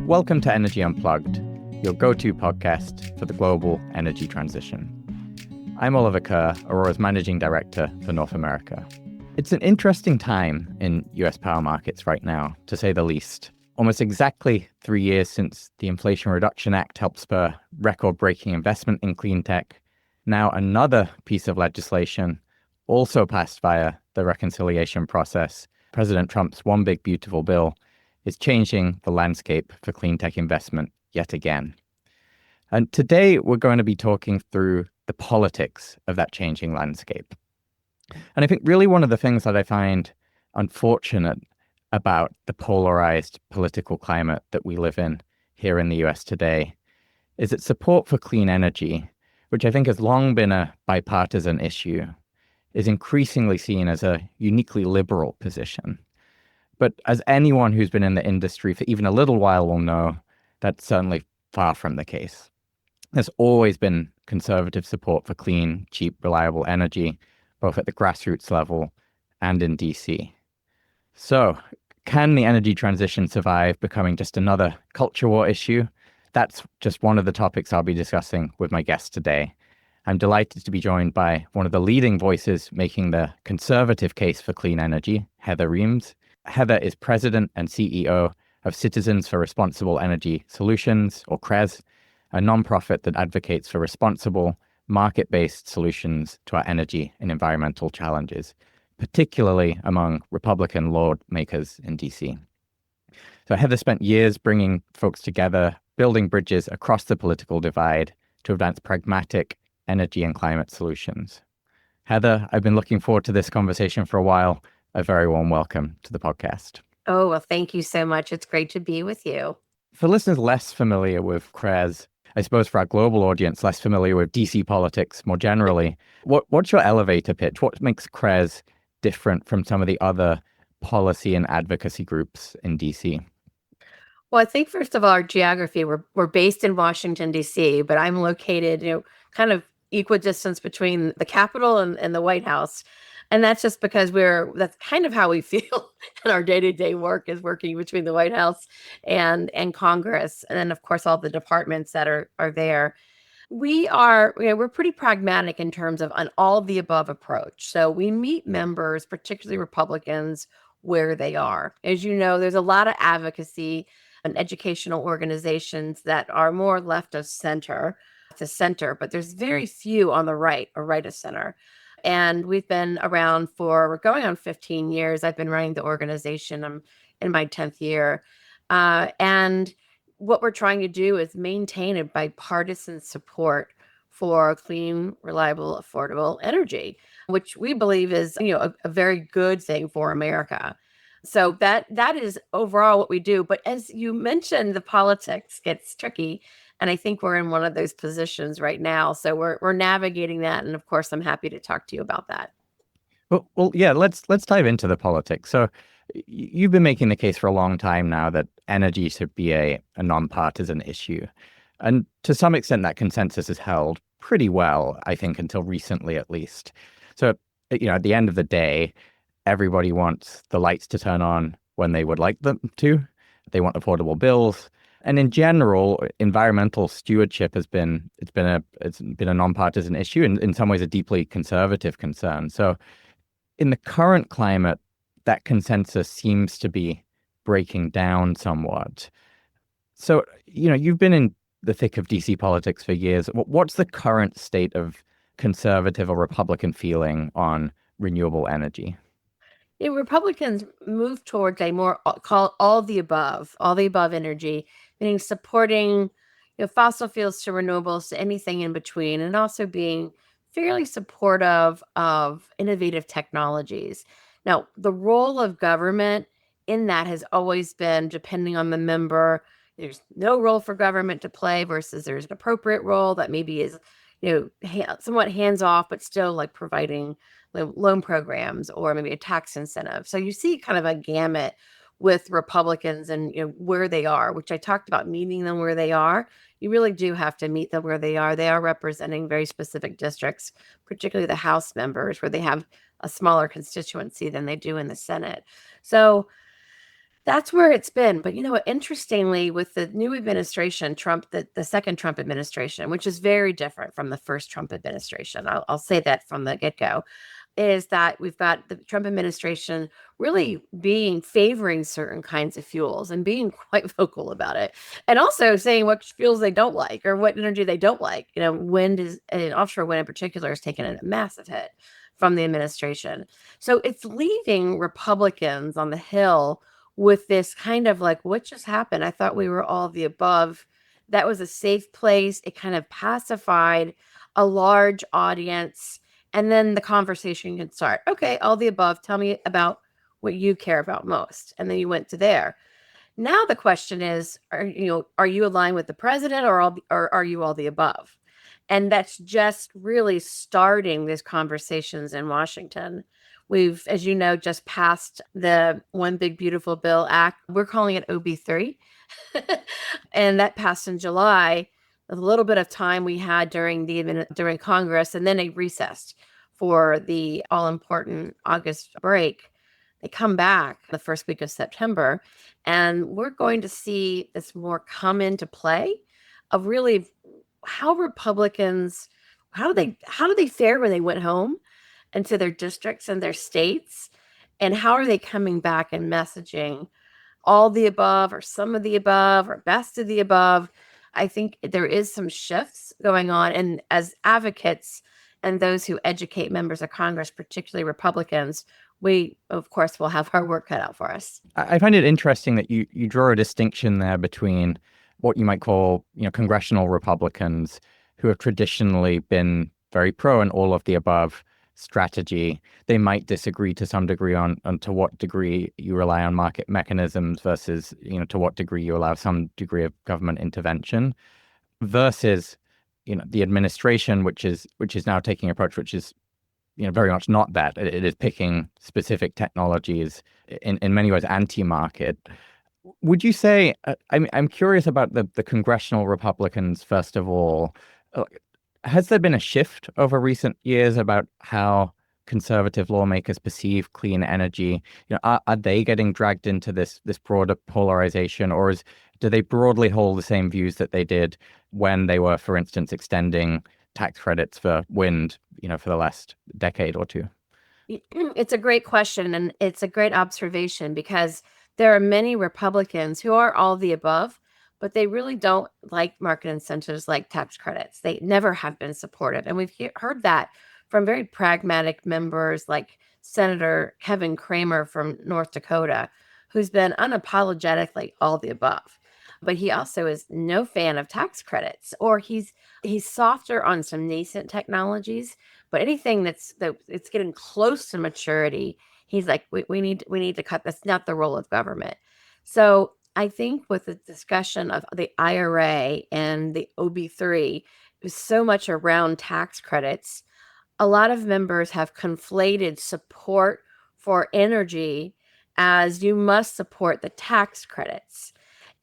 Welcome to Energy Unplugged, your go-to podcast for the global energy transition. I'm Oliver Kerr, Aurora's Managing Director for North America. It's an interesting time in US power markets right now, to say the least. Almost exactly 3 years since the Inflation Reduction Act helped spur record-breaking investment in clean tech, now another piece of legislation, also passed via the reconciliation process, President Trump's One Big Beautiful Bill, is changing the landscape for clean tech investment yet again. And today we're going to be talking through the politics of that changing landscape. And I think really one of the things that I find unfortunate about the polarized political climate that we live in here in the US today is that support for clean energy, which I think has long been a bipartisan issue, is increasingly seen as a uniquely liberal position. But as anyone who's been in the industry for even a little while will know, that's certainly far from the case. There's always been conservative support for clean, cheap, reliable energy, both at the grassroots level and in DC. So, can the energy transition survive becoming just another culture war issue? That's just one of the topics I'll be discussing with my guest today. I'm delighted to be joined by one of the leading voices making the conservative case for clean energy, Heather Reams. Heather is president and CEO of Citizens for Responsible Energy Solutions, or CRES, a nonprofit that advocates for responsible, market-based solutions to our energy and environmental challenges, particularly among Republican lawmakers in DC. So Heather spent years bringing folks together, building bridges across the political divide to advance pragmatic energy and climate solutions. Heather, I've been looking forward to this conversation for a while. A very warm welcome to the podcast. Oh, well, thank you so much. It's great to be with you. For listeners less familiar with CRES, I suppose for our global audience less familiar with DC politics more generally, what's your elevator pitch? What makes CRES different from some of the other policy and advocacy groups in DC? Well, I think first of all, our geography, we're based in Washington, D.C., but I'm located, kind of equidistance between the Capitol and the White House. And that's just because that's kind of how we feel in our day-to-day work, is working between the White House and Congress. And then, of course, all the departments that are there. We're pretty pragmatic in terms of an all of the above approach. So we meet members, particularly Republicans, where they are. As you know, there's a lot of advocacy and educational organizations that are more left of center to center, but there's very few on the right or right of center. And we've been around we're going on 15 years. I've been running the organization. I'm in my 10th year. And what we're trying to do is maintain a bipartisan support for clean, reliable, affordable energy, which we believe is, a very good thing for America. So that is overall what we do. But as you mentioned, the politics gets tricky. And I think we're in one of those positions right now. So we're navigating that. And of course, I'm happy to talk to you about that. Well, yeah, let's dive into the politics. So you've been making the case for a long time now that energy should be a nonpartisan issue. And to some extent, that consensus is held pretty well, I think, until recently, at least. So, at the end of the day, everybody wants the lights to turn on when they would like them to. They want affordable bills. And in general, environmental stewardship has been a nonpartisan issue, and in some ways a deeply conservative concern. So in the current climate, that consensus seems to be breaking down somewhat. So, you've been in the thick of DC politics for years. What's the current state of conservative or Republican feeling on renewable energy? Republicans move towards a more call all the above energy, meaning supporting fossil fuels to renewables to anything in between, and also being fairly supportive of innovative technologies. Now, the role of government in that has always been, depending on the member, there's no role for government to play versus there's an appropriate role that maybe is, somewhat hands off, but still like providing loan programs or maybe a tax incentive. So you see kind of a gamut with Republicans and where they are, which I talked about meeting them where they are. You really do have to meet them where they are. They are representing very specific districts, particularly the House members, where they have a smaller constituency than they do in the Senate. So That's where it's been. But interestingly, with the new administration, Trump, the second Trump administration, which is very different from the first Trump administration, I'll say that from the get-go, is that we've got the Trump administration really being favoring certain kinds of fuels and being quite vocal about it. And also saying what fuels they don't like or what energy they don't like. Wind and offshore wind in particular has taken a massive hit from the administration. So it's leaving Republicans on the Hill with this kind of like, what just happened? I thought we were all of the above. That was a safe place. It kind of pacified a large audience. And then the conversation can start. Okay, all the above. Tell me about what you care about most. And then you went to there. Now the question is, are you aligned with the president or are you all the above? And that's just really starting these conversations in Washington. We've, as you know, just passed the One Big Beautiful Bill Act. We're calling it OB3. And that passed in July. A little bit of time we had during Congress, and then they recessed for the all-important August break. They come back the first week of September, and we're going to see this more come into play of really how Republicans, how do they fare when they went home and to their districts and their states, and how are they coming back and messaging all the above or some of the above or best of the above. I think there is some shifts going on, and as advocates and those who educate members of Congress, particularly Republicans, we, of course, will have our work cut out for us. I find it interesting that you draw a distinction there between what you might call, congressional Republicans who have traditionally been very pro and all of the above strategy. They might disagree to some degree on to what degree you rely on market mechanisms versus, to what degree you allow some degree of government intervention, versus, the administration, which is now taking an approach which is, very much not that. It is picking specific technologies in many ways anti-market. Would you say, I'm curious about the congressional Republicans, first of all. Has there been a shift over recent years about how conservative lawmakers perceive clean energy? Are they getting dragged into this broader polarization, or do they broadly hold the same views that they did when they were, for instance, extending tax credits for wind, for the last decade or two? It's a great question, and it's a great observation, because there are many Republicans who are all the above, but they really don't like market incentives like tax credits. They never have been supportive. And we've heard that from very pragmatic members like Senator Kevin Cramer from North Dakota, who's been unapologetically all the above. But he also is no fan of tax credits, or he's softer on some nascent technologies, but anything that's it's getting close to maturity, he's like, we need to cut. That's not the role of government. So I think with the discussion of the IRA and the OB3, is so much around tax credits. A lot of members have conflated support for energy as you must support the tax credits.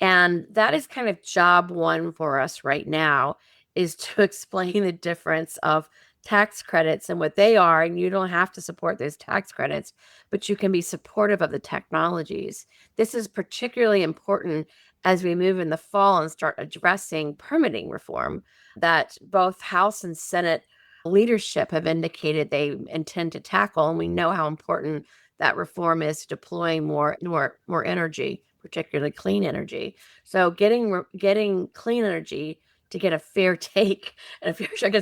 And that is kind of job one for us right now, is to explain the difference of tax credits and what they are. And you don't have to support those tax credits, but you can be supportive of the technologies. This is particularly important as we move in the fall and start addressing permitting reform that both House and Senate leadership have indicated they intend to tackle. And we know how important that reform is to deploying more energy, particularly clean energy. So getting clean energy to get a fair take and a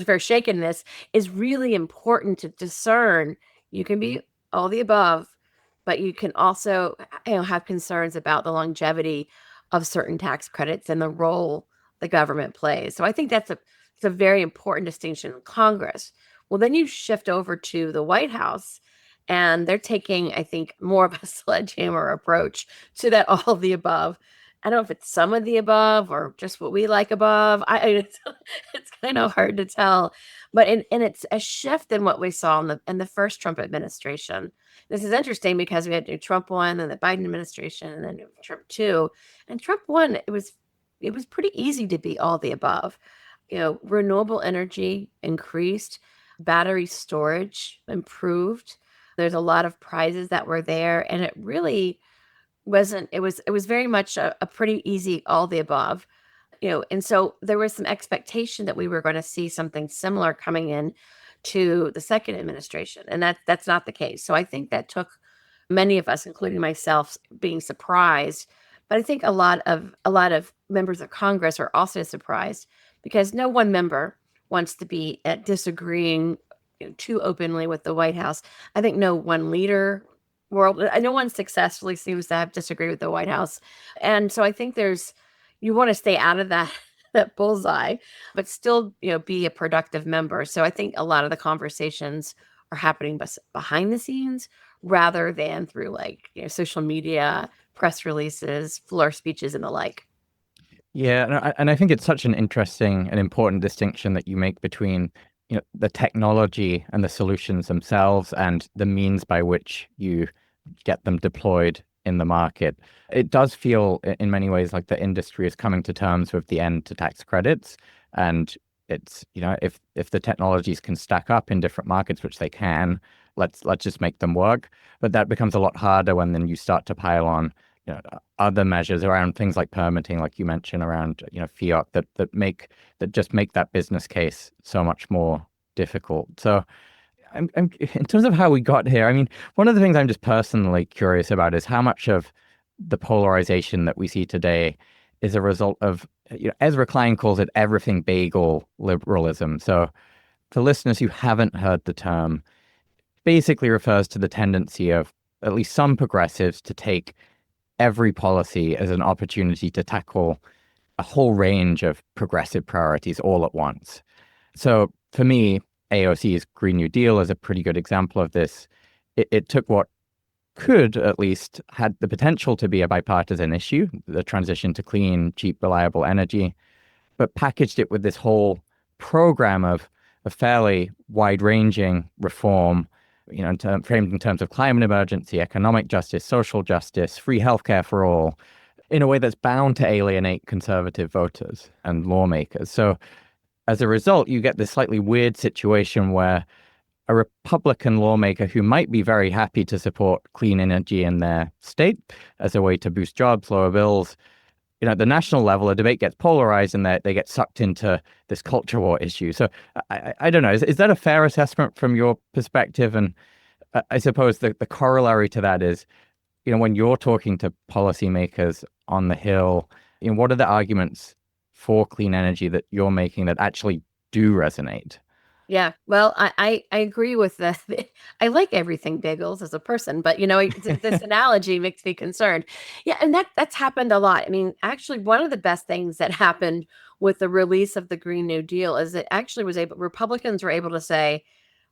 fair shake in this is really important to discern. You can be all the above, but you can also have concerns about the longevity of certain tax credits and the role the government plays. So I think it's a very important distinction in Congress. Well, then you shift over to the White House, and they're taking, I think, more of a sledgehammer approach to that all the above. I don't know if it's some of the above or just what we like above. It's kind of hard to tell, but and it's a shift in what we saw in the first Trump administration. This is interesting because we had Trump 1 and the Biden administration, and then Trump 2. And Trump 1, it was pretty easy to be all the above. Renewable energy increased, battery storage improved. There's a lot of prizes that were there, and it really wasn't, it was very much a pretty easy all the above, and so there was some expectation that we were going to see something similar coming in to the second administration, and that's not the case. So I think that took many of us, including myself, being surprised. But I think a lot of members of Congress are also surprised because no one member wants to be disagreeing too openly with the White House. I think no one leader no one successfully seems to have disagreed with the White House. And so I think you want to stay out of that that bullseye, but still, be a productive member. So I think a lot of the conversations are happening behind the scenes rather than through social media, press releases, floor speeches, and the like. Yeah, and I think it's such an interesting and important distinction that you make between, the technology and the solutions themselves and the means by which you get them deployed in the market. It does feel in many ways like the industry is coming to terms with the end to tax credits. And it's, if the technologies can stack up in different markets, which they can, let's just make them work. But that becomes a lot harder when then you start to pile on other measures around things like permitting, like you mentioned, around fiat that just make that business case so much more difficult. So I'm in terms of how we got here, I mean, one of the things I'm just personally curious about is how much of the polarization that we see today is a result of, Ezra Klein calls it everything bagel liberalism. So for listeners who haven't heard the term, basically refers to the tendency of at least some progressives to take every policy as an opportunity to tackle a whole range of progressive priorities all at once. So for me, AOC's Green New Deal is a pretty good example of this. It took what could at least had the potential to be a bipartisan issue, the transition to clean, cheap, reliable energy, but packaged it with this whole program of a fairly wide-ranging reform, framed in terms of climate emergency, economic justice, social justice, free healthcare for all, in a way that's bound to alienate conservative voters and lawmakers. So as a result, you get this slightly weird situation where a Republican lawmaker who might be very happy to support clean energy in their state as a way to boost jobs, lower bills, at the national level, a debate gets polarized and they get sucked into this culture war issue. So I don't know. Is that a fair assessment from your perspective? And I suppose the corollary to that is, when you're talking to policymakers on the Hill, what are the arguments for clean energy that you're making that actually do resonate? Yeah, well, I agree with that. I like everything bagels as a person, but this analogy makes me concerned. Yeah, and that's happened a lot. I mean, actually, one of the best things that happened with the release of the Green New Deal is it actually Republicans were able to say,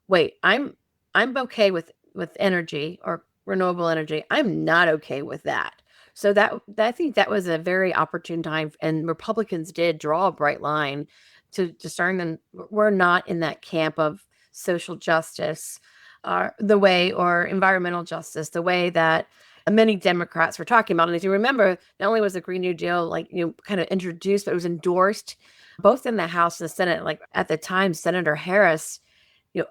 "Wait, I'm okay with energy or renewable energy. I'm not okay with that." So I think that was a very opportune time, and Republicans did draw a bright line to discern them. We're not in that camp of social justice, or environmental justice, the way that many Democrats were talking about. And if you remember, not only was the Green New Deal kind of introduced, but it was endorsed both in the House and the Senate. Like at the time, Senator Harris,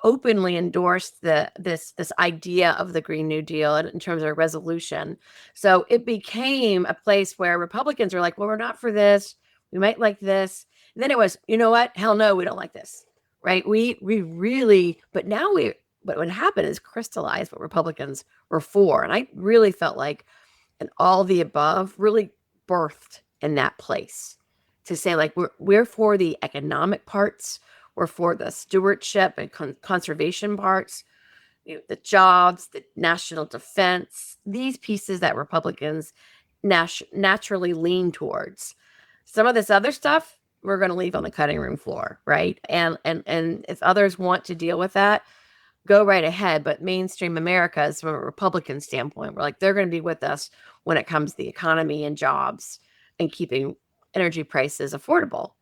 openly endorsed this idea of the Green New Deal in terms of a resolution. So it became a place where Republicans were like, well, we're not for this. We might like this. And then it was, you know what? Hell no, we don't like this. Right. We really, but what happened is crystallized what Republicans were for. And I really felt like an all the above really birthed in that place to say, like, we're for the economic parts. We're for the stewardship and conservation parts, the jobs, the national defense, these pieces that Republicans naturally lean towards. Some of this other stuff, we're going to leave on the cutting room floor, right? And if others want to deal with that, go right ahead. But mainstream America, is from a Republican standpoint, we're like, they're going to be with us when it comes to the economy and jobs and keeping energy prices affordable.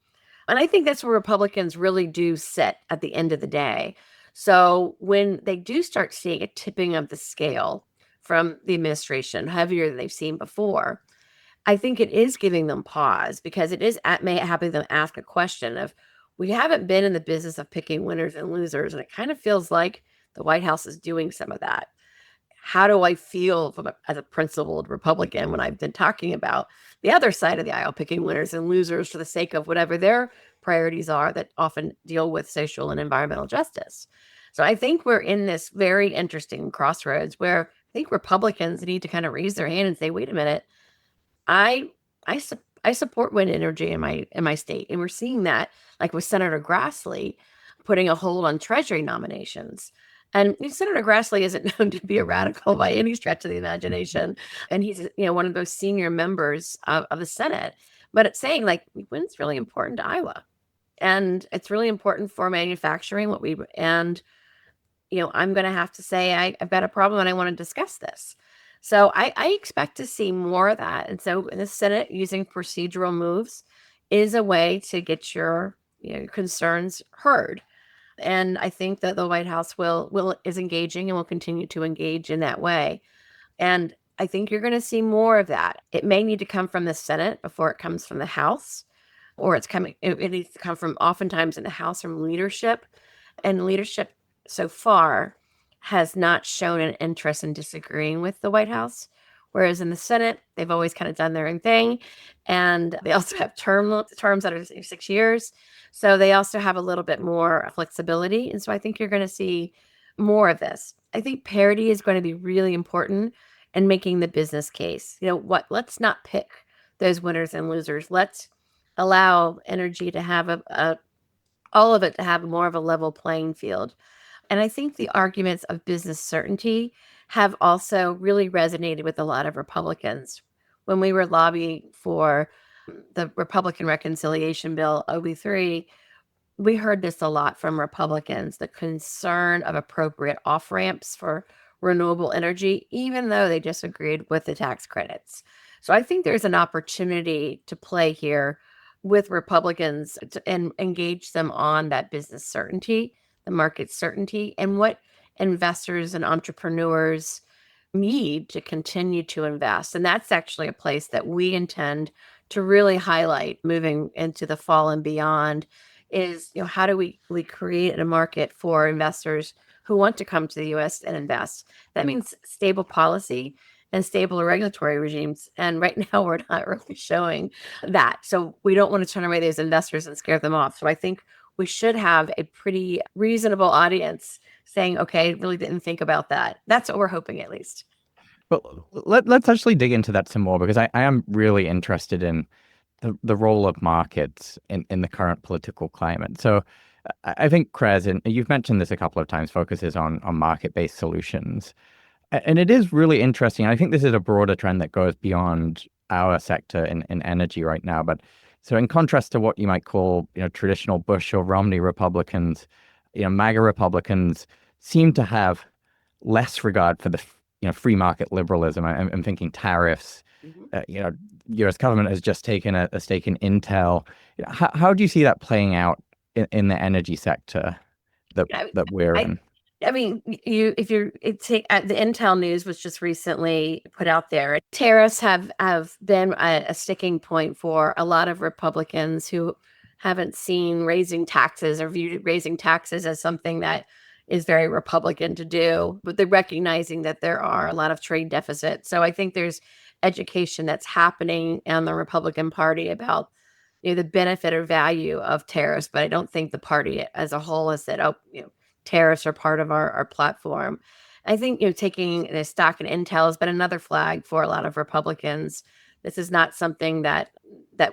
And I think that's where Republicans really do sit at the end of the day. So when they do start seeing a tipping of the scale from the administration, heavier than they've seen before, I think it is giving them pause, because it is having them ask a question of, we haven't been in the business of picking winners and losers, and it kind of feels like the White House is doing some of that. how do I feel as a principled Republican when I've been talking about the other side of the aisle, picking winners and losers for the sake of whatever their priorities are that often deal with social and environmental justice. So I think we're in this very interesting crossroads where I think Republicans need to kind of raise their hand and say, wait a minute, I I support wind energy in my state, and we're seeing that, like with Senator Grassley putting a hold on Treasury nominations. And Senator Grassley isn't known to be a radical by any stretch of the imagination, and he's one of those senior members of the Senate. But it's saying like wind's really important to Iowa, and it's really important for manufacturing. I'm going to have to say I've got a problem and I want to discuss this. So I expect to see more of that. And so in the Senate, using procedural moves is a way to get your concerns heard. And I think that the White House is engaging and will continue to engage in that way. And I think you're going to see more of that. It may need to come from the Senate before it comes from the House, or it needs to come from oftentimes in the House from leadership. And leadership so far has not shown an interest in disagreeing with the White House. Whereas in the Senate, they've always kind of done their own thing. And they also have terms that are 6 years. So they also have a little bit more flexibility. And so I think you're going to see more of this. I think parity is going to be really important in making the business case. Let's not pick those winners and losers. Let's allow energy to have all of it to have more of a level playing field. And I think the arguments of business certainty have also really resonated with a lot of Republicans. When we were lobbying for the Republican Reconciliation Bill, OB3, we heard this a lot from Republicans, the concern of appropriate off-ramps for renewable energy, even though they disagreed with the tax credits. So I think there's an opportunity to play here with Republicans and engage them on that business certainty, the market certainty, and what investors and entrepreneurs need to continue to invest. And that's actually a place that we intend to really highlight moving into the fall and beyond is, how do we create a market for investors who want to come to the U.S. and invest? That means stable policy and stable regulatory regimes. And right now we're not really showing that. So we don't want to turn away those investors and scare them off. So I think we should have a pretty reasonable audience saying, okay, really didn't think about that. That's what we're hoping, at least. Well, let's actually dig into that some more, because I am really interested in the role of markets in the current political climate. So I think CRES, and you've mentioned this a couple of times, focuses on market-based solutions. And it is really interesting. I think this is a broader trend that goes beyond our sector in energy right now. But so in contrast to what you might call, traditional Bush or Romney Republicans, MAGA Republicans seem to have less regard for the, free market liberalism. I'm thinking tariffs. Mm-hmm. U.S. government has just taken a stake in Intel. How do you see that playing out in the energy sector that we're in? I mean, the Intel news was just recently put out there. Tariffs have been a sticking point for a lot of Republicans who haven't seen raising taxes or viewed raising taxes as something that is very Republican to do, but they're recognizing that there are a lot of trade deficits. So I think there's education that's happening in the Republican Party about the benefit or value of tariffs, but I don't think the party as a whole has said, tariffs are part of our platform. I think, taking the stock in Intel has been another flag for a lot of Republicans. This is not something that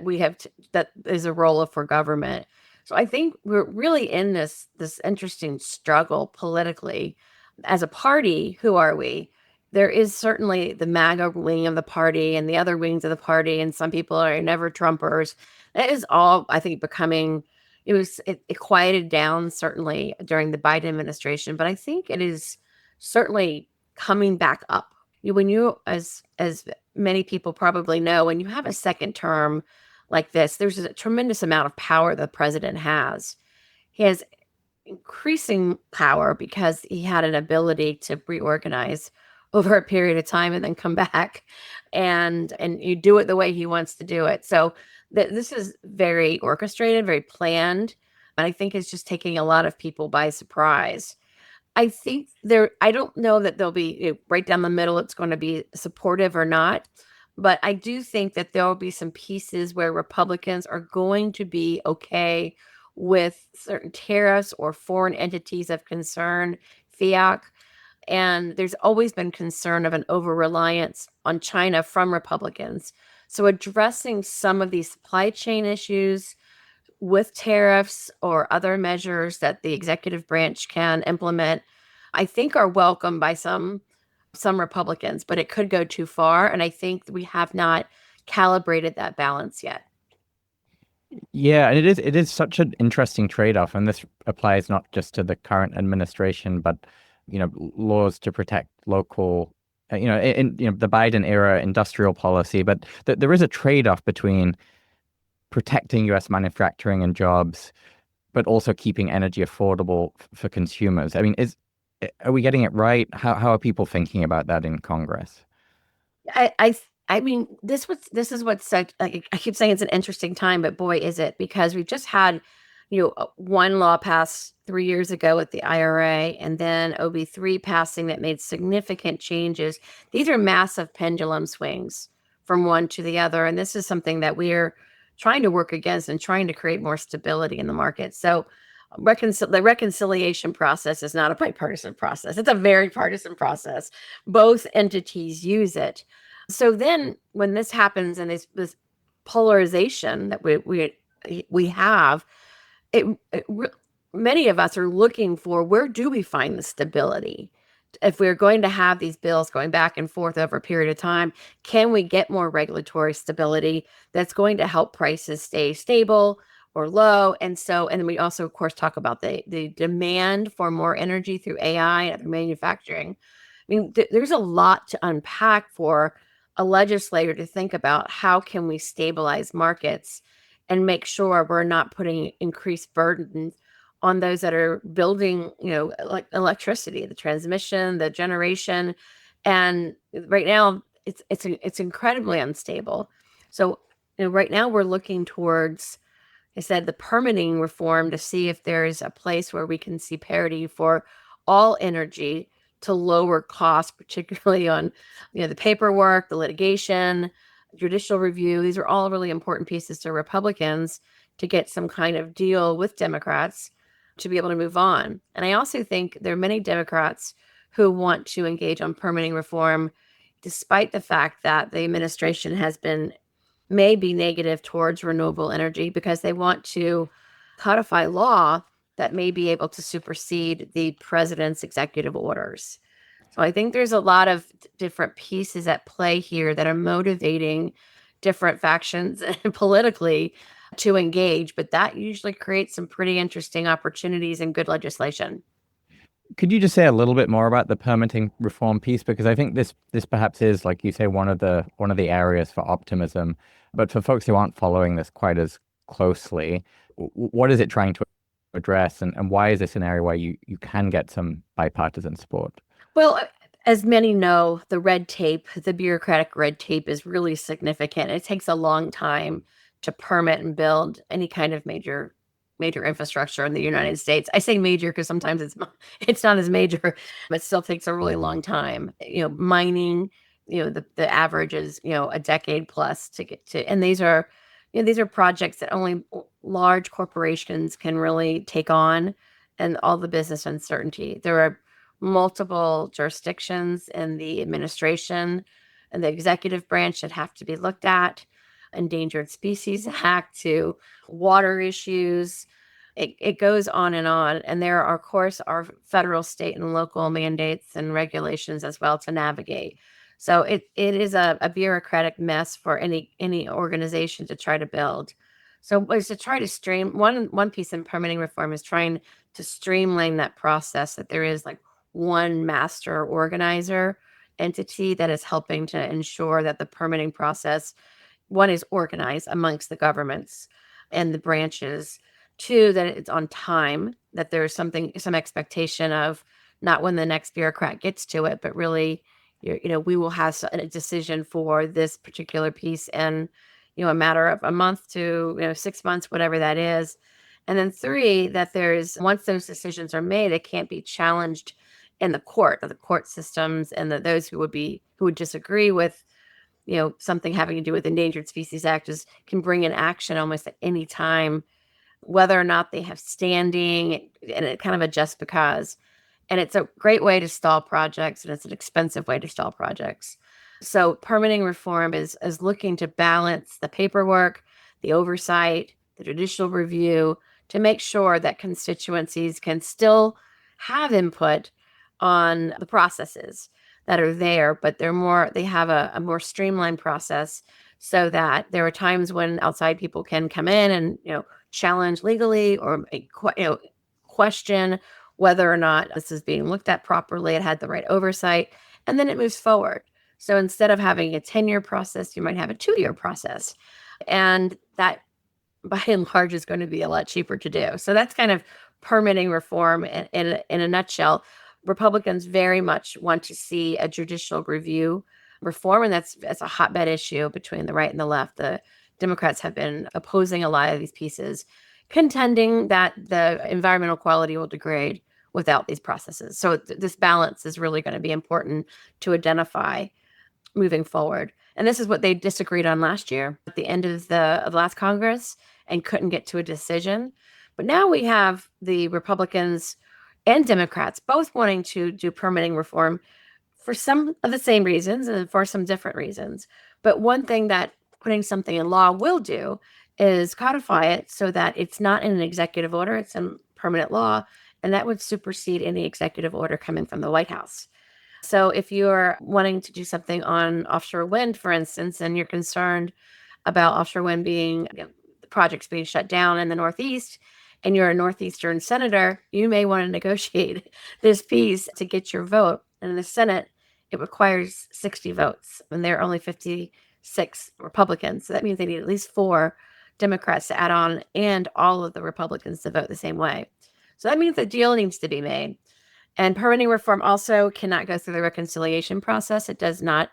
we have that is a role for government. So I think we're really in this interesting struggle politically. As a party, who are we? There is certainly the MAGA wing of the party and the other wings of the party, and some people are never Trumpers. That is all, I think, becoming. It quieted down certainly during the Biden administration, but I think it is certainly coming back up. When you, as many people probably know, when you have a second term like this, there's a tremendous amount of power the president has. He has increasing power because he had an ability to reorganize over a period of time and then come back and you do it the way he wants to do it. So this is very orchestrated, very planned, and I think it's just taking a lot of people by surprise. I think I don't know that they'll be right down the middle, it's going to be supportive or not. But I do think that there will be some pieces where Republicans are going to be okay with certain tariffs or foreign entities of concern, fiat. And there's always been concern of an over reliance on China from Republicans. So addressing some of these supply chain issues with tariffs or other measures that the executive branch can implement, I think are welcome by some Republicans, but it could go too far. And I think we have not calibrated that balance yet. Yeah, and it is such an interesting trade-off, and this applies not just to the current administration, but laws to protect local, in the Biden era industrial policy. But there is a trade-off between protecting U.S. manufacturing and jobs, but also keeping energy affordable for consumers. I mean, are we getting it right? How are people thinking about that in Congress? I mean, this is what's such, like, I keep saying it's an interesting time, but boy, is it, because we've just had, one law passed 3 years ago with the IRA, and then OB3 passing that made significant changes. These are massive pendulum swings from one to the other, and this is something that we're trying to work against and trying to create more stability in the market. So the reconciliation process is not a bipartisan process. It's a very partisan process. Both entities use it. So then when this happens and this polarization that we have, it, many of us are looking for, where do we find the stability? If we're going to have these bills going back and forth over a period of time, can we get more regulatory stability that's going to help prices stay stable or low? And then we also, of course, talk about the demand for more energy through AI and other manufacturing. I mean, there's a lot to unpack for a legislator to think about. How can we stabilize markets and make sure we're not putting increased burden on those that are building, like electricity, the transmission, the generation. And right now it's incredibly unstable. So, right now we're looking towards, I said, the permitting reform to see if there's a place where we can see parity for all energy to lower costs, particularly on, the paperwork, the litigation, judicial review. These are all really important pieces to Republicans to get some kind of deal with Democrats to be able to move on. And I also think there are many Democrats who want to engage on permitting reform, despite the fact that the administration may be negative towards renewable energy, because they want to codify law that may be able to supersede the president's executive orders. So I think there's a lot of different pieces at play here that are motivating different factions politically to engage, but that usually creates some pretty interesting opportunities and good legislation. Could you just say a little bit more about the permitting reform piece? Because I think this perhaps is, like you say, one of the areas for optimism. But for folks who aren't following this quite as closely, what is it trying to address, and why is this an area where you can get some bipartisan support? Well, as many know, the bureaucratic red tape is really significant. It takes a long time to permit and build any kind of major infrastructure in the United States. I say major because sometimes it's not as major, but it still takes a really long time. Mining, the average is, a decade plus to get to, and these are projects that only large corporations can really take on, and all the business uncertainty. There are multiple jurisdictions in the administration and the executive branch that have to be looked at. Endangered Species Act to water issues. It goes on. And there are, of course, our federal, state, and local mandates and regulations as well to navigate. So it is a bureaucratic mess for any organization to try to build. So was to try to one piece in permitting reform is trying to streamline that process, that there is like one master organizer entity that is helping to ensure that the permitting process, one, is organized amongst the governments and the branches. Two, that it's on time, that there's some expectation of not when the next bureaucrat gets to it, but really, we will have a decision for this particular piece in, a matter of a month to 6 months, whatever that is. And then three, that once those decisions are made, it can't be challenged in the court systems, and those who would disagree with something having to do with Endangered Species Act can bring in action almost at any time, whether or not they have standing, and it kind of a just because. And it's a great way to stall projects, and it's an expensive way to stall projects. So permitting reform is looking to balance the paperwork, the oversight, the judicial review, to make sure that constituencies can still have input on the processes that are there, but they have a more streamlined process, so that there are times when outside people can come in and challenge legally, or question whether or not this is being looked at properly, it had the right oversight, and then it moves forward. So instead of having a 10-year process, you might have a 2-year process. And that, by and large, is going to be a lot cheaper to do. So that's kind of permitting reform in a nutshell. Republicans very much want to see a judicial review reform, and that's a hotbed issue between the right and the left. The Democrats have been opposing a lot of these pieces, contending that the environmental quality will degrade without these processes. So this balance is really going to be important to identify moving forward. And this is what they disagreed on last year at the end of the last Congress, and couldn't get to a decision. But now we have the Republicans and Democrats both wanting to do permitting reform for some of the same reasons and for some different reasons. But one thing that putting something in law will do is codify it so that it's not in an executive order, it's in permanent law, and that would supersede any executive order coming from the White House. So if you're wanting to do something on offshore wind, for instance, and you're concerned about offshore wind being, the projects being shut down in the Northeast, and you're a Northeastern senator, you may want to negotiate this piece to get your vote. And in the Senate, it requires 60 votes, and there are only 56 Republicans. So that means they need at least 4 Democrats to add on, and all of the Republicans to vote the same way. So that means the deal needs to be made. And permitting reform also cannot go through the reconciliation process. It cannot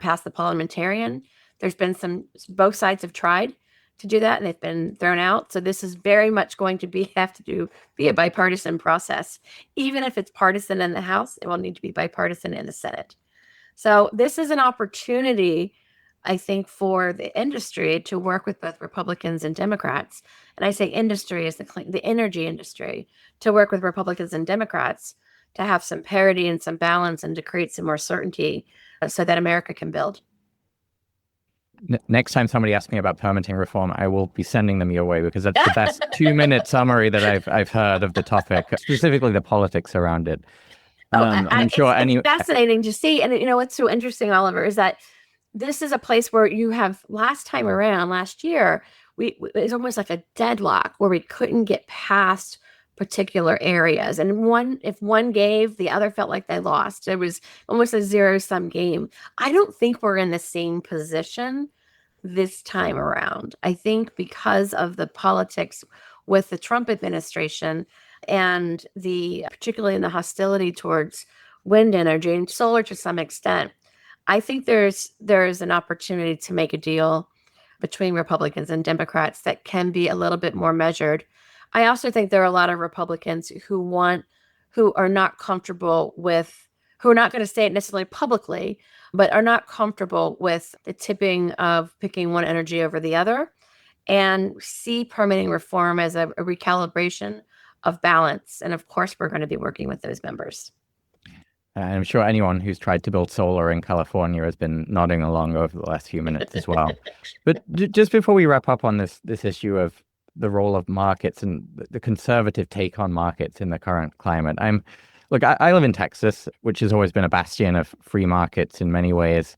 pass the parliamentarian. There's been both sides have tried to do that, and they've been thrown out. So this is very much going to be a bipartisan process. Even if it's partisan in the House, it will need to be bipartisan in the Senate. So this is an opportunity, I think, for the industry to work with both Republicans and Democrats. And I say industry as the energy industry, to work with Republicans and Democrats to have some parity and some balance, and to create some more certainty so that America can build. Next time somebody asks me about permitting reform, I will be sending them your way, because that's the best 2-minute summary that I've heard of the topic, specifically the politics around it. I'm sure it's fascinating to see. And what's so interesting, Oliver, is that this is a place where you have last year, it's almost like a deadlock where we couldn't get past particular areas. And if one gave, the other felt like they lost. It was almost a zero-sum game. I don't think we're in the same position this time around. I think because of the politics with the Trump administration, and particularly in the hostility towards wind energy and solar to some extent, I think there's an opportunity to make a deal between Republicans and Democrats that can be a little bit more measured. I also think there are a lot of Republicans who are not comfortable with, who are not going to say it necessarily publicly, but are not comfortable with the tipping of picking one energy over the other, and see permitting reform as a recalibration of balance. And of course, we're going to be working with those members. I'm sure anyone who's tried to build solar in California has been nodding along over the last few minutes as well. But just before we wrap up on this issue of the role of markets and the conservative take on markets in the current climate, I live in Texas, which has always been a bastion of free markets in many ways.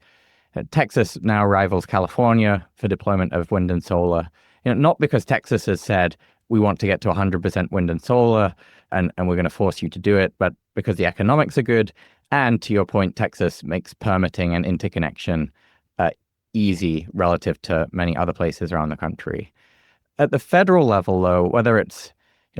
Texas now rivals California for deployment of wind and solar. Not because Texas has said we want to get to 100% wind and solar, and we're going to force you to do it, but because the economics are good. And to your point, Texas makes permitting and interconnection easy relative to many other places around the country. At the federal level, though, whether it's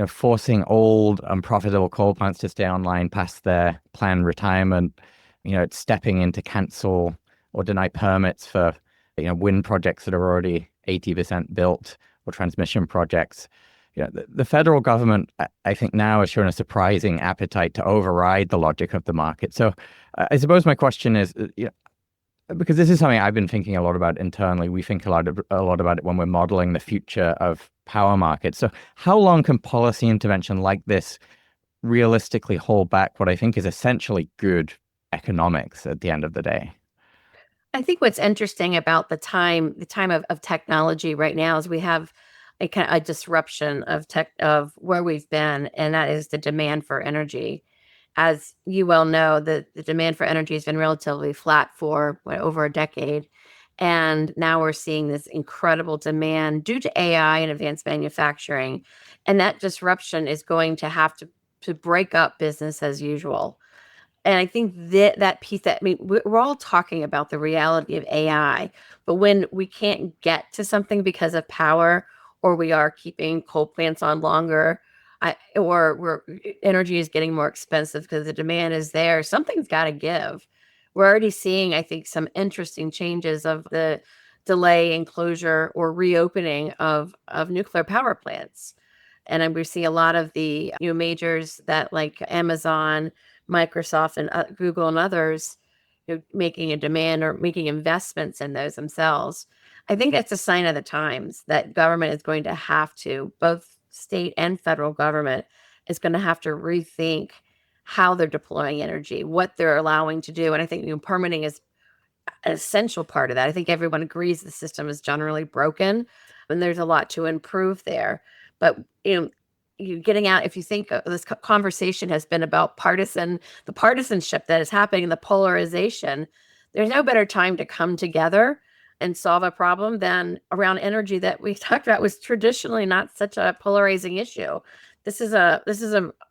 forcing old, unprofitable coal plants to stay online past their planned retirement, it's stepping in to cancel or deny permits for wind projects that are already 80% built, or transmission projects. The federal government, I think now has shown a surprising appetite to override the logic of the market. So I suppose my question is, because this is something I've been thinking a lot about internally. We think a lot about it when we're modeling the future of power markets. So how long can policy intervention like this realistically hold back what I think is essentially good economics at the end of the day? I think what's interesting about the time of technology right now is we have a kind of a disruption of tech of where we've been, and that is the demand for energy. As you well know, the demand for energy has been relatively flat for over a decade. And now we're seeing this incredible demand due to AI and advanced manufacturing. And that disruption is going to have to break up business as usual. And I think that piece that, I mean, we're all talking about the reality of AI, but when we can't get to something because of power, or we are keeping coal plants on longer, energy is getting more expensive because the demand is there, something's got to give. We're already seeing, I think, some interesting changes of the delay in closure or reopening of nuclear power plants. And then we see a lot of the majors that like Amazon, Microsoft, and Google and others, making a demand or making investments in those themselves. I think that's a sign of the times that government is going to have to, both state and federal government, is going to have to rethink how they're deploying energy, what they're allowing to do. And I think permitting is an essential part of that. I think everyone agrees the system is generally broken and there's a lot to improve there. But you getting out, if you think this conversation has been about the partisanship that is happening, the polarization, there's no better time to come together and solve a problem than around energy that we talked about was traditionally not such a polarizing issue. This is a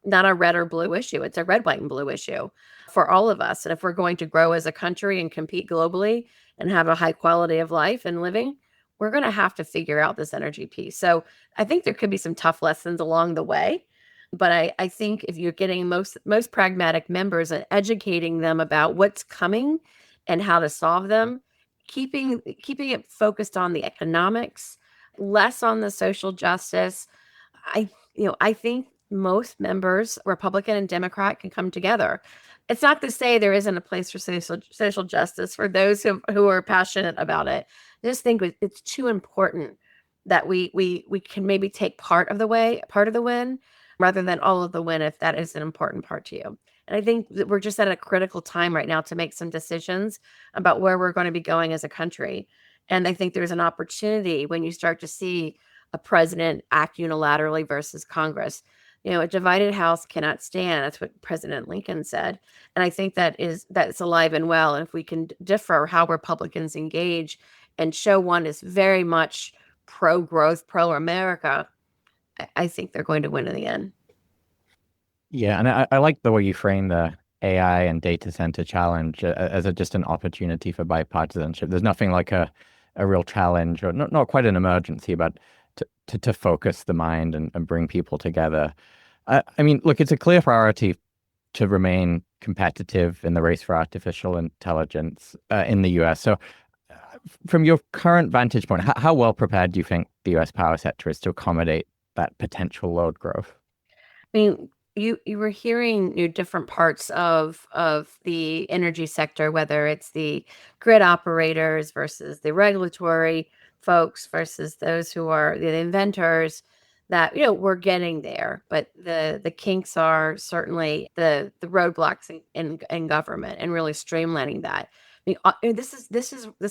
not a red or blue issue. It's a red, white, and blue issue for all of us. And if we're going to grow as a country and compete globally and have a high quality of life and living, we're going to have to figure out this energy piece. So I think there could be some tough lessons along the way. But I think if you're getting most pragmatic members and educating them about what's coming and how to solve them, keeping it focused on the economics, less on the social justice, I think most members, Republican and Democrat, can come together. It's not to say there isn't a place for social justice for those who are passionate about it. I just think it's too important that we can maybe take part of the win, rather than all of the win if that is an important part to you. And I think that we're just at a critical time right now to make some decisions about where we're going to be going as a country. And I think there's an opportunity when you start to see a president act unilaterally versus Congress. A divided house cannot stand. That's what President Lincoln said. And I think that's alive and well. And if we can differ how Republicans engage and show one is very much pro-growth, pro-America, I think they're going to win in the end. Yeah, and I like the way you frame the AI and data center challenge as just an opportunity for bipartisanship. There's nothing like a real challenge, or not quite an emergency, but to focus the mind and bring people together. I mean, look, it's a clear priority to remain competitive in the race for artificial intelligence in the US. So from your current vantage point, how well prepared do you think the US power sector is to accommodate that potential load growth? I mean, you were hearing different parts of the energy sector, whether it's the grid operators versus the regulatory folks versus those who are the inventors, that we're getting there, but the kinks are certainly the roadblocks in government and really streamlining that. I mean, this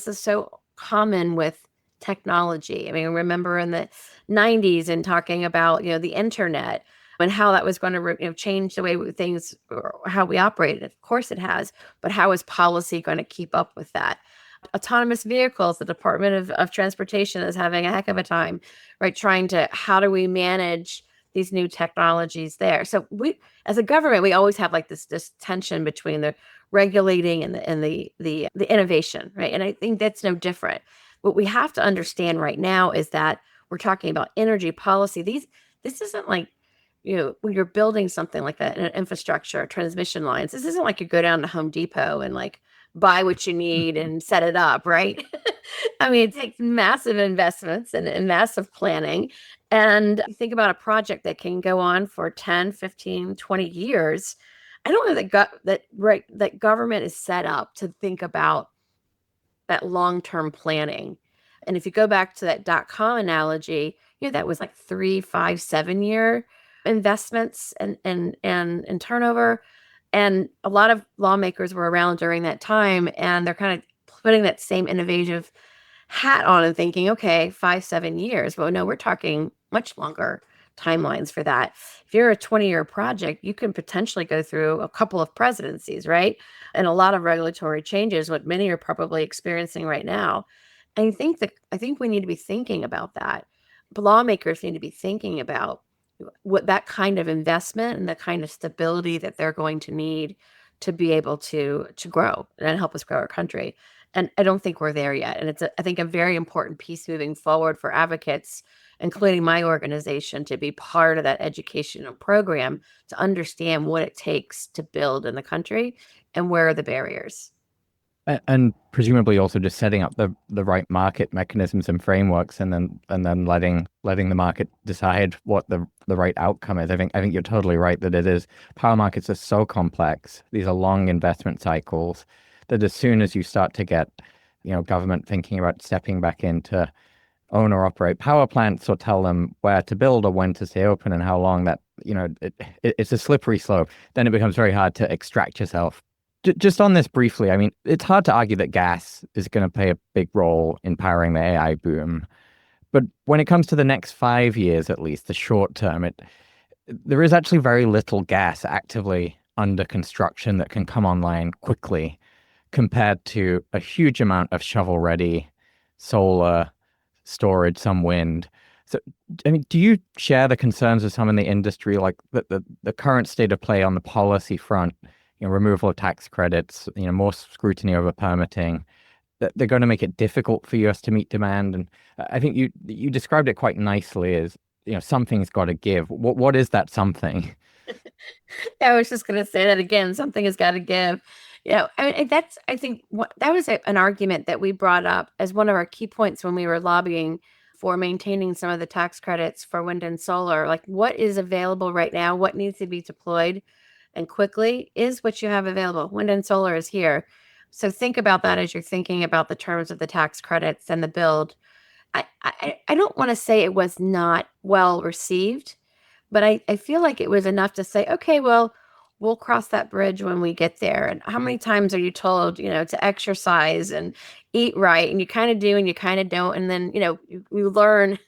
is so common with technology. I mean, remember in the 90s and talking about the internet and how that was going to change the way things, or how we operated. Of course it has, but how is policy going to keep up with that? Autonomous vehicles, the Department of Transportation is having a heck of a time, right? How do we manage these new technologies there? So we, as a government, we always have like this tension between the regulating and the innovation, right? And I think that's no different. What we have to understand right now is that we're talking about energy policy. This isn't like, when you're building something like that, an infrastructure, transmission lines, this isn't like you go down to Home Depot and like buy what you need and set it up, right? I mean, it takes massive investments and massive planning. And you think about a project that can go on for 10, 15, 20 years. I don't know that government is set up to think about that long-term planning. And if you go back to that .com analogy, that was like 3, 5, 7 year investments and turnover. And a lot of lawmakers were around during that time, and they're kind of putting that same innovative hat on and thinking, okay, 5, 7 years. Well, no, we're talking much longer timelines for that. If you're a 20-year project, you can potentially go through a couple of presidencies, right? And a lot of regulatory changes, what many are probably experiencing right now. And I think we need to be thinking about that. Lawmakers need to be thinking about what that kind of investment and the kind of stability that they're going to need to be able to grow and help us grow our country. And I don't think we're there yet. And it's, I think, a very important piece moving forward for advocates, including my organization, to be part of that educational program to understand what it takes to build in the country and where are the barriers. And presumably also just setting up the right market mechanisms and frameworks, and then letting the market decide what the right outcome is. I think you're totally right that it is. Power markets are so complex. These are long investment cycles that as soon as you start to get, government thinking about stepping back into own or operate power plants, or tell them where to build or when to stay open and how long, that, it's a slippery slope. Then it becomes very hard to extract yourself. Just on this briefly, I mean, it's hard to argue that gas is going to play a big role in powering the AI boom. But when it comes to the next 5 years, at least the short term, there is actually very little gas actively under construction that can come online quickly, compared to a huge amount of shovel-ready solar storage, some wind. So, I mean, do you share the concerns of some in the industry, like the current state of play on the policy front, removal of tax credits, more scrutiny over permitting, that they're going to make it difficult for us to meet demand? And I think you described it quite nicely as, something's got to give. What is that something? I was just going to say that again. Something has got to give. I mean, I think that was an argument that we brought up as one of our key points when we were lobbying for maintaining some of the tax credits for wind and solar. Like, what is available right now? What needs to be deployed and quickly is what you have available. Wind and solar is here. So think about that as you're thinking about the terms of the tax credits and the build. I don't want to say it was not well received, but I feel like it was enough to say, okay, well, we'll cross that bridge when we get there. And how many times are you told, to exercise and eat right? And you kind of do and you kind of don't. And then, you learn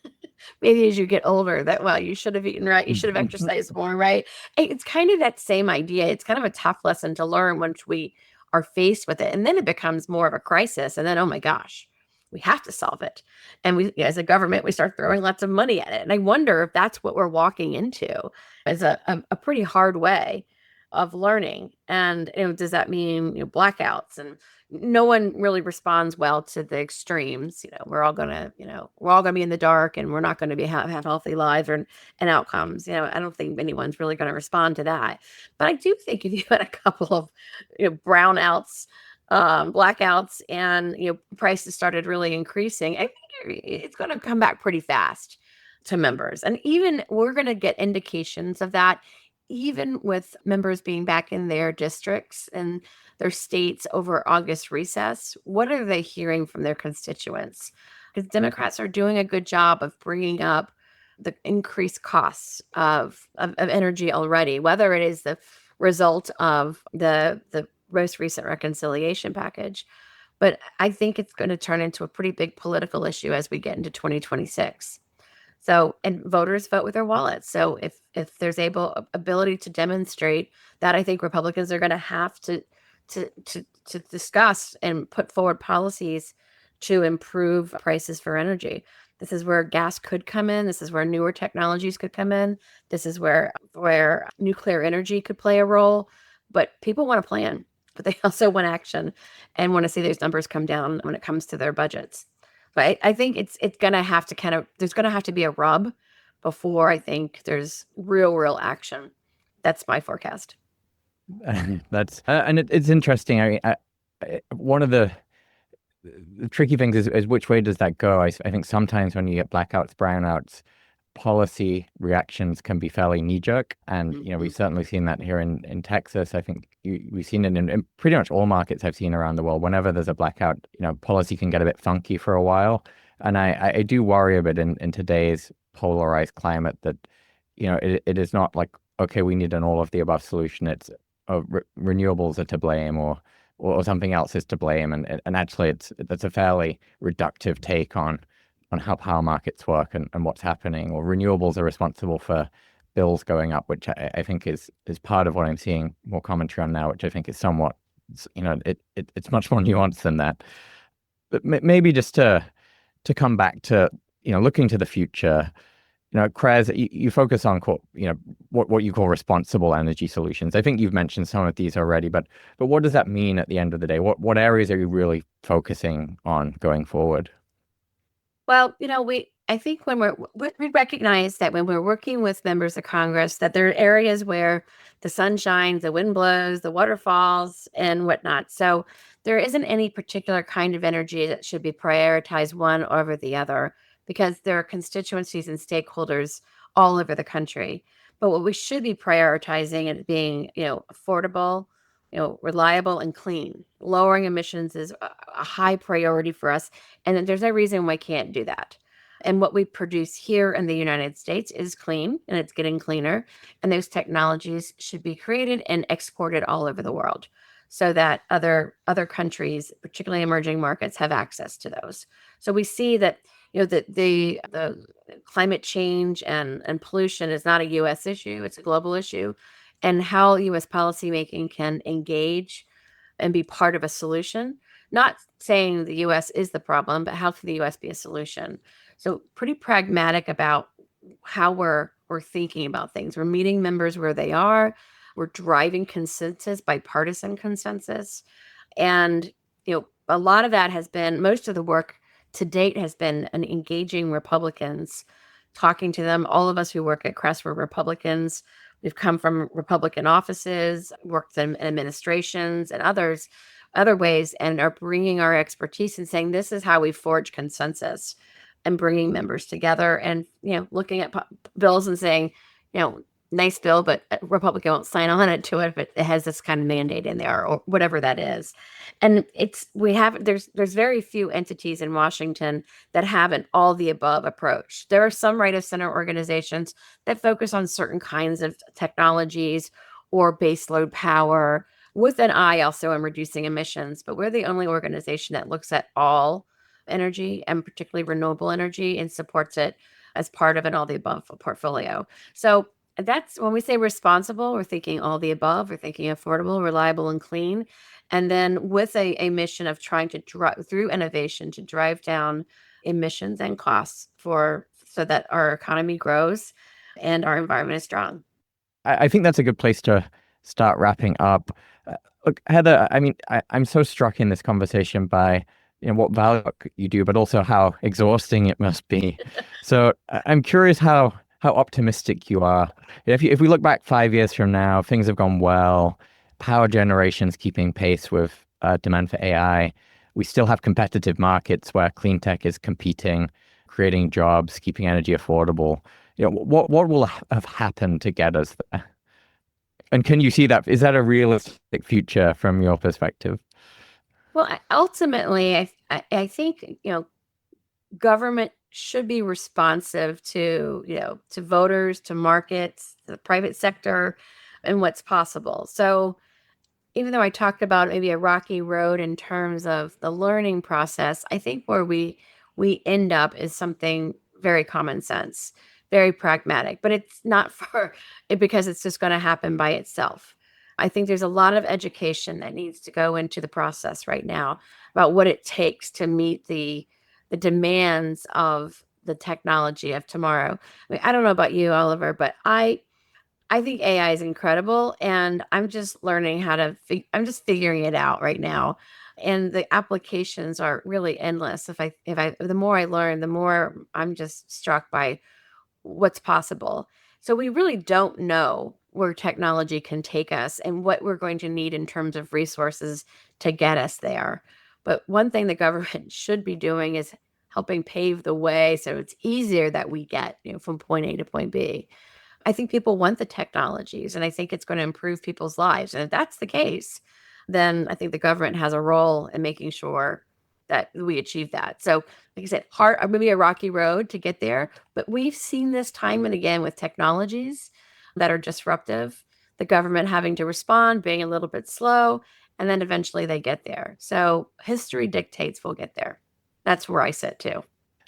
maybe as you get older that, well, you should have eaten right. You should have exercised more, right? It's kind of that same idea. It's kind of a tough lesson to learn once we are faced with it. And then it becomes more of a crisis. And then, oh my gosh, we have to solve it. And we, as a government, we start throwing lots of money at it. And I wonder if that's what we're walking into as a pretty hard way of learning. And does that mean blackouts? And no one really responds well to the extremes. We're all gonna be in the dark, and we're not going to be have healthy lives and outcomes. I don't think anyone's really going to respond to that. But I do think if you had a couple of brownouts, blackouts, and prices started really increasing, I think it's going to come back pretty fast to members. And even we're going to get indications of that, even with members being back in their districts and their states over August recess. What are they hearing from their constituents? Because Democrats are doing a good job of bringing up the increased costs of energy already, whether it is the result of the most recent reconciliation package. But I think it's going to turn into a pretty big political issue as we get into 2026. So, and voters vote with their wallets. So if there's ability to demonstrate that, I think Republicans are going to have to discuss and put forward policies to improve prices for energy. This is where gas could come in. This is where newer technologies could come in. This is where nuclear energy could play a role. But people want to plan, but they also want action and want to see those numbers come down when it comes to their budgets. But I think it's going to have to there's going to have to be a rub before I think there's real action. That's my forecast. That's and it's interesting. one of the tricky things is which way does that go? I think sometimes when you get blackouts, brownouts, policy reactions can be fairly knee-jerk. And, we've certainly seen that here in Texas. I think we've seen it in pretty much all markets I've seen around the world. Whenever there's a blackout, policy can get a bit funky for a while. And I do worry a bit in today's polarized climate that, it is not like, okay, we need an all of the above solution. It's renewables are to blame or something else is to blame. And actually that's a fairly reductive take on how power markets work and what's happening, or renewables are responsible for bills going up, which I think is part of what I'm seeing more commentary on now, which I think is somewhat, it's much more nuanced than that. But maybe just to come back to, looking to the future, CRES, you focus on, what you call responsible energy solutions. I think you've mentioned some of these already, but what does that mean at the end of the day? What areas are you really focusing on going forward? Well, I think when we recognize that when we're working with members of Congress, that there are areas where the sun shines, the wind blows, the water falls, and whatnot. So there isn't any particular kind of energy that should be prioritized one over the other, because there are constituencies and stakeholders all over the country. But what we should be prioritizing is being, affordable, reliable and clean. Lowering emissions is a high priority for us. And then there's no reason we can't do that. And what we produce here in the United States is clean, and it's getting cleaner. And those technologies should be created and exported all over the world so that other countries, particularly emerging markets, have access to those. So we see that, that the climate change and pollution is not a US issue, it's a global issue. And how US policymaking can engage and be part of a solution. Not saying the US is the problem, but how can the US be a solution? So pretty pragmatic about how we're thinking about things. We're meeting members where they are. We're driving consensus, bipartisan consensus. And, a lot of that has been, most of the work to date has been engaging Republicans, talking to them. All of us who work at CRES were Republicans. We've come from Republican offices, worked in administrations and other ways, and are bringing our expertise and saying, this is how we forge consensus, and bringing members together and, looking at bills and saying, nice bill, but a Republican won't sign on it to it if it has this kind of mandate in there or whatever that is. And there's very few entities in Washington that have an all the above approach. There are some right of center organizations that focus on certain kinds of technologies or baseload power with an eye also on reducing emissions, but we're the only organization that looks at all energy, and particularly renewable energy, and supports it as part of an all the above portfolio. So that's when we say responsible, we're thinking all the above, we're thinking affordable, reliable, and clean. And then with a mission of trying to drive through innovation to drive down emissions and costs so that our economy grows and our environment is strong. I think that's a good place to start wrapping up. Look, Heather, I mean, I'm so struck in this conversation by what value you do, but also how exhausting it must be. So I'm curious how optimistic you are. If we look back 5 years from now, things have gone well, power generation's keeping pace with demand for AI. We still have competitive markets where clean tech is competing, creating jobs, keeping energy affordable. What will have happened to get us there? And can you see that? Is that a realistic future from your perspective? Well, ultimately, I think, government should be responsive to voters, to markets, to the private sector, and what's possible. So even though I talked about maybe a rocky road in terms of the learning process, I think where we end up is something very common sense, very pragmatic, but it's not for it because it's just going to happen by itself. I think there's a lot of education that needs to go into the process right now about what it takes to meet the demands of the technology of tomorrow. I mean, I don't know about you, Oliver, but I think AI is incredible, and I'm just learning I'm just figuring it out right now. And the applications are really endless. The more I learn, the more I'm just struck by what's possible. So we really don't know where technology can take us and what we're going to need in terms of resources to get us there. But one thing the government should be doing is helping pave the way so it's easier that we get, from point A to point B. I think people want the technologies, and I think it's going to improve people's lives. And if that's the case, then I think the government has a role in making sure that we achieve that. So, like I said, maybe a rocky road to get there, but we've seen this time and again with technologies that are disruptive, the government having to respond, being a little bit slow, and then eventually they get there. So history dictates we'll get there. That's where I sit too.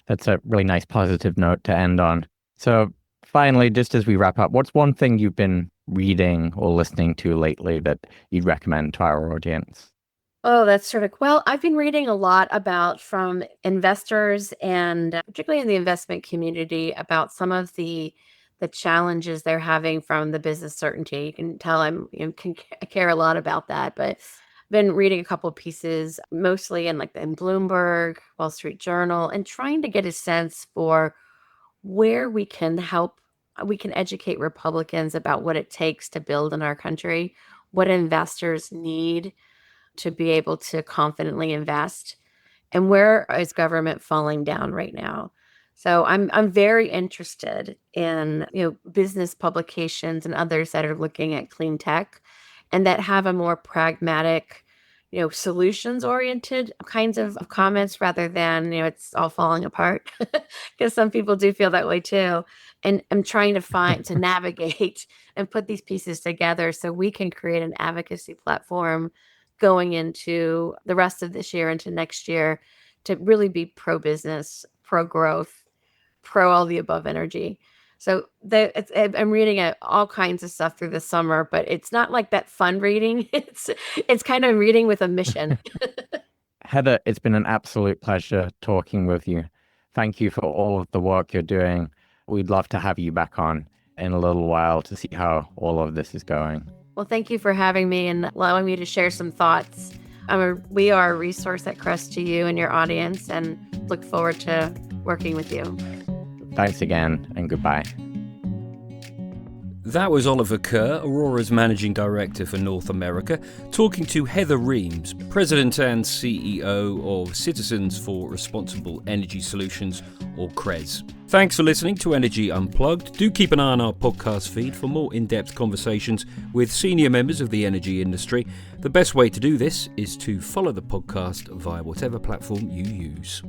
That's a really nice positive note to end on. So finally, just as we wrap up, what's one thing you've been reading or listening to lately that you'd recommend to our audience? Oh, that's terrific. Well, I've been reading a lot from investors and particularly in the investment community about some of the challenges they're having from the business certainty. You can tell I care a lot about that, but I've been reading a couple of pieces, mostly in Bloomberg, Wall Street Journal, and trying to get a sense for where we can educate Republicans about what it takes to build in our country, what investors need to be able to confidently invest, and where is government falling down right now. So I'm very interested in business publications and others that are looking at clean tech and that have a more pragmatic, solutions oriented kinds of comments rather than it's all falling apart, because some people do feel that way too. And I'm trying to navigate and put these pieces together so we can create an advocacy platform going into the rest of this year into next year to really be pro-business, pro-growth, pro all the above energy. So I'm reading all kinds of stuff through the summer, but it's not like that fun reading. It's kind of reading with a mission. Heather, it's been an absolute pleasure talking with you. Thank you for all of the work you're doing. We'd love to have you back on in a little while to see how all of this is going. Well, thank you for having me and allowing me to share some thoughts. We are a resource at CRES to you and your audience, and look forward to working with you. Thanks again, and goodbye. That was Oliver Kerr, Aurora's Managing Director for North America, talking to Heather Reams, President and CEO of Citizens for Responsible Energy Solutions, or CRES. Thanks for listening to Energy Unplugged. Do keep an eye on our podcast feed for more in-depth conversations with senior members of the energy industry. The best way to do this is to follow the podcast via whatever platform you use.